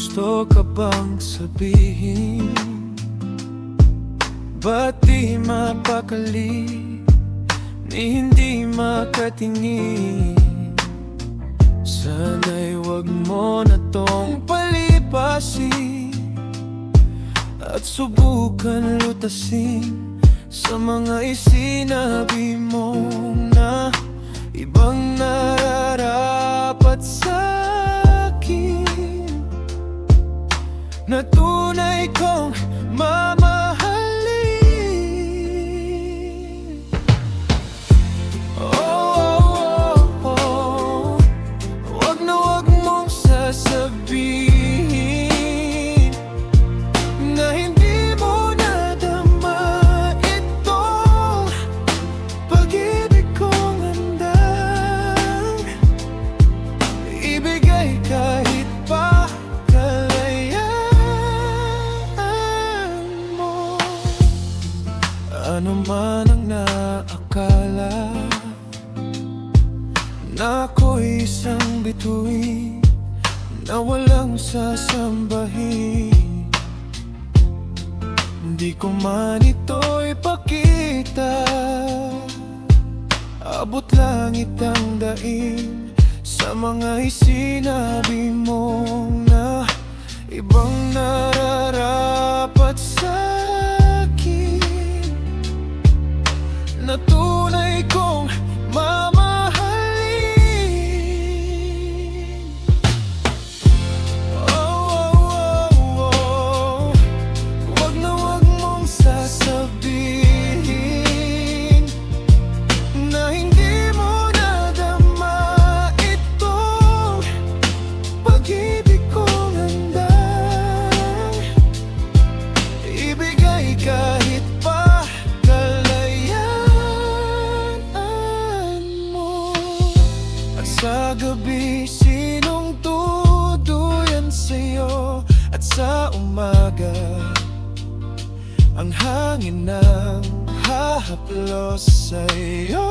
gusto ka bang sabihin? Ba't di mapakali, ni hindi makatingin? Sana'y wag mo na tong palipasin at subukan lutasin sa mga isinabi mo na ibang nararapat sa akin, na tunay kong mamahalin. Oh, oh, oh, oh. Wag na wag mong sasabihin na hindi mo nadama itong pag-ibig kong handang ibigay kahit pa kalayaan mo. Ano man ang naakala na ako'y isang bituin na walang sasambahin, hindi ko man ito'y pakita. Abot langit ang daing sa mga isinabi mo na ibang nararapat sa akin, na tunay kong mamahalin. Oh, oh, oh, oh. Wag na wag mong sasabihin na hindi mo nadama itong pag-ibig kong handang ibigay kahit pa kalayaan mo. At sa gabi, sinong tuduyan sa'yo? At sa umaga, ang hangin ng hahaplos sa'yo.